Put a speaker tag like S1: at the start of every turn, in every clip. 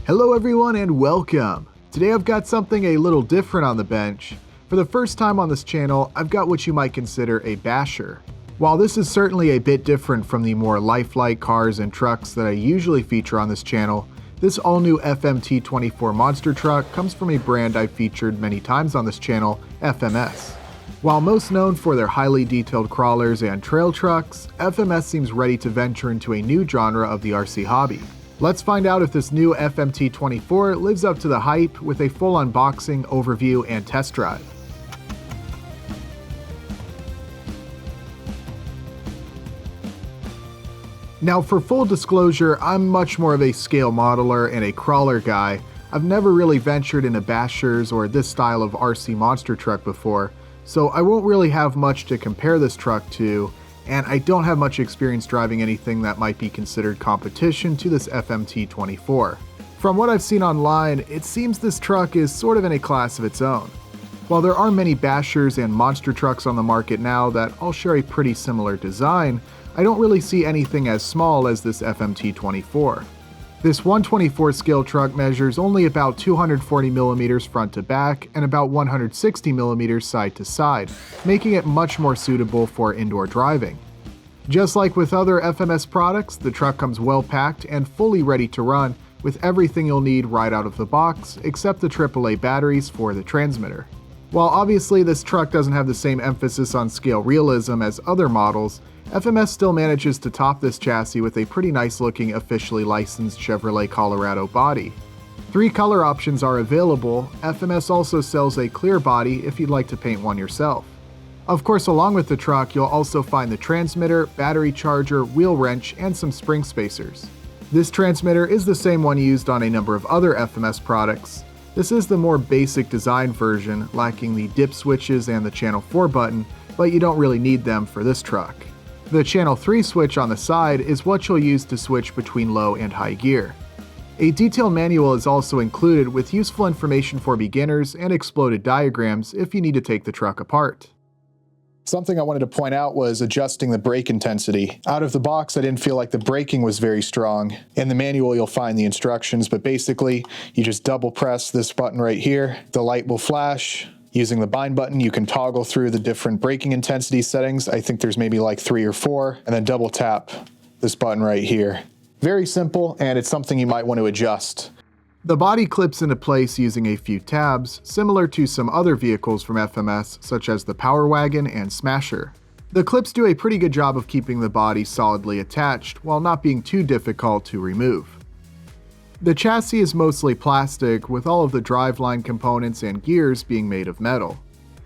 S1: Hello everyone and welcome! Today I've got something a little different on the bench. For the first time on this channel, I've got what you might consider a basher. While this is certainly a bit different from the more lifelike cars and trucks that I usually feature on this channel, this all-new FMT24 monster truck comes from a brand I've featured many times on this channel, FMS. While most known for their highly detailed crawlers and trail trucks, FMS seems ready to venture into a new genre of the RC hobby. Let's find out if this new FMT24 lives up to the hype with a full unboxing, overview, and test drive. Now for full disclosure, I'm much more of a scale modeler and a crawler guy. I've never really ventured into bashers or this style of RC monster truck before, so I won't really have much to compare this truck to, and I don't have much experience driving anything that might be considered competition to this FMT24. From what I've seen online, it seems this truck is sort of in a class of its own. While there are many bashers and monster trucks on the market now that all share a pretty similar design, I don't really see anything as small as this FMT24. This 124 scale truck measures only about 240mm front to back and about 160mm side to side, making it much more suitable for indoor driving. Just like with other FMS products, the truck comes well packed and fully ready to run with everything you'll need right out of the box except the AAA batteries for the transmitter. While obviously this truck doesn't have the same emphasis on scale realism as other models, FMS still manages to top this chassis with a pretty nice looking officially licensed Chevrolet Colorado body. 3 color options are available. FMS also sells a clear body if you'd like to paint one yourself. Of course, along with the truck, you'll also find the transmitter, battery charger, wheel wrench, and some spring spacers. This transmitter is the same one used on a number of other FMS products. This is the more basic design version, lacking the dip switches and the channel 4 button, but you don't really need them for this truck. The channel 3 switch on the side is what you'll use to switch between low and high gear. A detailed manual is also included with useful information for beginners and exploded diagrams if you need to take the truck apart. Something I wanted to point out was adjusting the brake intensity. Out of the box, I didn't feel like the braking was very strong. In the manual, you'll find the instructions, but basically, you just double press this button right here. The light will flash. Using the bind button, you can toggle through the different braking intensity settings. I think there's maybe like 3 or 4, and then double tap this button right here. Very simple, and it's something you might want to adjust. The body clips into place using a few tabs, similar to some other vehicles from FMS, such as the Power Wagon and Smasher. The clips do a pretty good job of keeping the body solidly attached, while not being too difficult to remove. The chassis is mostly plastic, with all of the driveline components and gears being made of metal.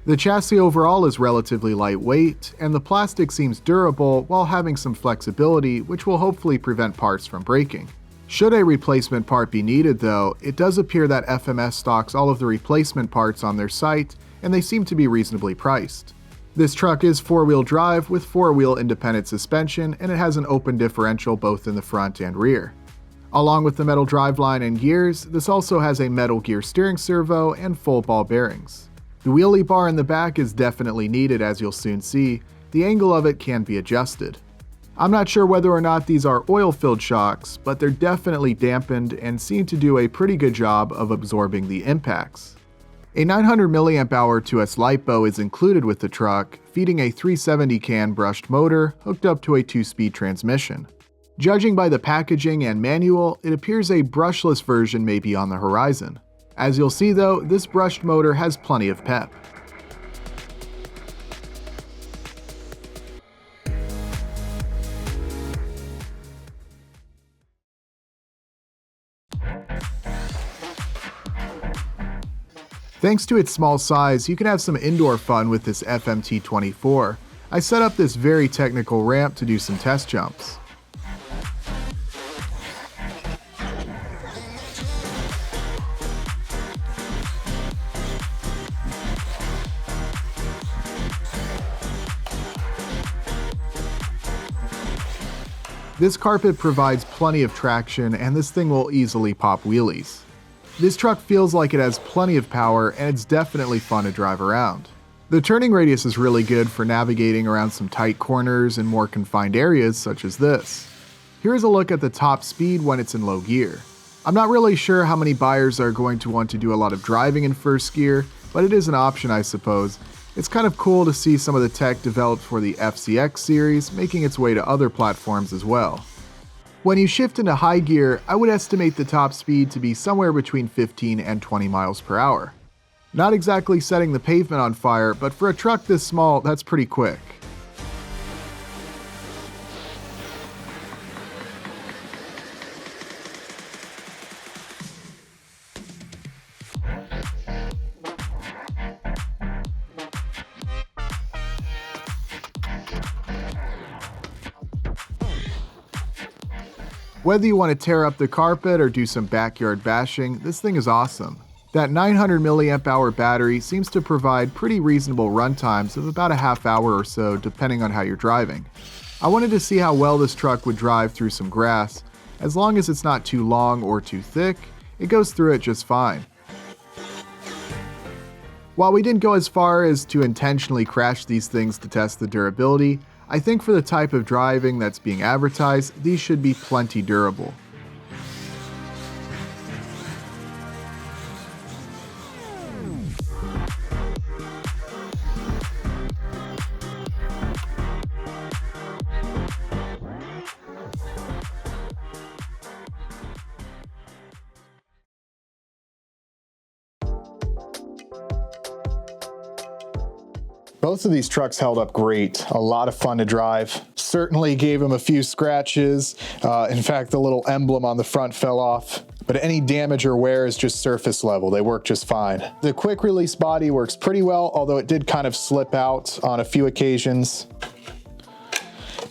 S1: The chassis overall is relatively lightweight, and the plastic seems durable while having some flexibility, which will hopefully prevent parts from breaking. Should a replacement part be needed though, it does appear that FMS stocks all of the replacement parts on their site, and they seem to be reasonably priced. This truck is 4-wheel drive with 4-wheel independent suspension, and it has an open differential both in the front and rear. Along with the metal driveline and gears, this also has a metal gear steering servo and full ball bearings. The wheelie bar in the back is definitely needed, as you'll soon see. The angle of it can be adjusted. I'm not sure whether or not these are oil-filled shocks, but they're definitely dampened and seem to do a pretty good job of absorbing the impacts. A 900 mAh 2S LiPo is included with the truck, feeding a 370 can brushed motor hooked up to a 2-speed transmission. Judging by the packaging and manual, it appears a brushless version may be on the horizon. As you'll see though, this brushed motor has plenty of pep. Thanks to its small size, you can have some indoor fun with this FMT24. I set up this very technical ramp to do some test jumps. This carpet provides plenty of traction, and this thing will easily pop wheelies. This truck feels like it has plenty of power, and it's definitely fun to drive around. The turning radius is really good for navigating around some tight corners and more confined areas such as this. Here's a look at the top speed when it's in low gear. I'm not really sure how many buyers are going to want to do a lot of driving in first gear, but it is an option, I suppose. It's kind of cool to see some of the tech developed for the FCX series making its way to other platforms as well. When you shift into high gear, I would estimate the top speed to be somewhere between 15 and 20 miles per hour. Not exactly setting the pavement on fire, but for a truck this small, that's pretty quick. Whether you want to tear up the carpet or do some backyard bashing, this thing is awesome. That 900 mAh battery seems to provide pretty reasonable run times of about a half hour or so depending on how you're driving. I wanted to see how well this truck would drive through some grass. As long as it's not too long or too thick, it goes through it just fine. While we didn't go as far as to intentionally crash these things to test the durability, I think for the type of driving that's being advertised, these should be plenty durable. Both of these trucks held up great. A lot of fun to drive. Certainly gave them a few scratches. In fact, the little emblem on the front fell off. But any damage or wear is just surface level. They work just fine. The quick release body works pretty well, although it did kind of slip out on a few occasions.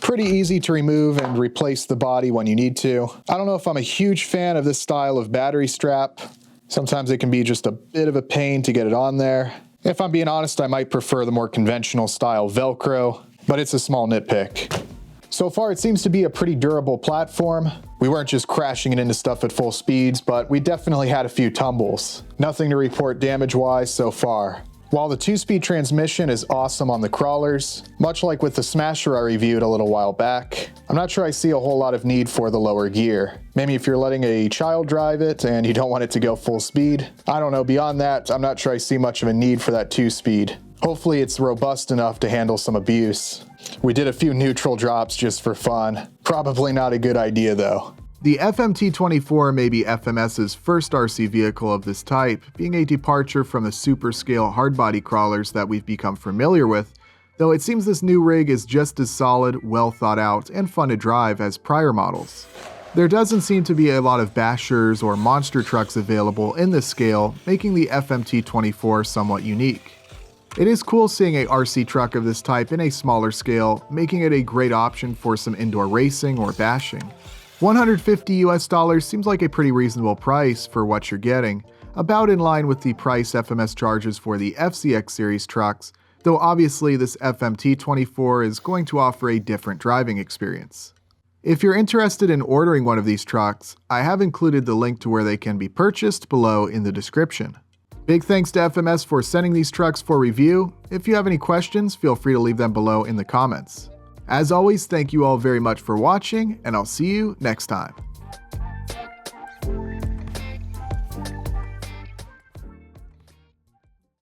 S1: Pretty easy to remove and replace the body when you need to. I don't know if I'm a huge fan of this style of battery strap. Sometimes it can be just a bit of a pain to get it on there. If I'm being honest, I might prefer the more conventional style Velcro, but it's a small nitpick. So far, it seems to be a pretty durable platform. We weren't just crashing it into stuff at full speeds, but we definitely had a few tumbles. Nothing to report damage-wise so far. While the 2-speed transmission is awesome on the crawlers, much like with the Smasher I reviewed a little while back, I'm not sure I see a whole lot of need for the lower gear. Maybe if you're letting a child drive it and you don't want it to go full speed. I don't know, beyond that, I'm not sure I see much of a need for that 2-speed. Hopefully it's robust enough to handle some abuse. We did a few neutral drops just for fun. Probably not a good idea though. The FMT24 may be FMS's first RC vehicle of this type, being a departure from the super scale hardbody crawlers that we've become familiar with, though it seems this new rig is just as solid, well thought out, and fun to drive as prior models. There doesn't seem to be a lot of bashers or monster trucks available in this scale, making the FMT24 somewhat unique. It is cool seeing a RC truck of this type in a smaller scale, making it a great option for some indoor racing or bashing. $150 seems like a pretty reasonable price for what you're getting, about in line with the price FMS charges for the FCX series trucks, though obviously this FMT24 is going to offer a different driving experience. If you're interested in ordering one of these trucks, I have included the link to where they can be purchased below in the description. Big thanks to FMS for sending these trucks for review. If you have any questions, feel free to leave them below in the comments. As always, thank you all very much for watching, and I'll see you next time.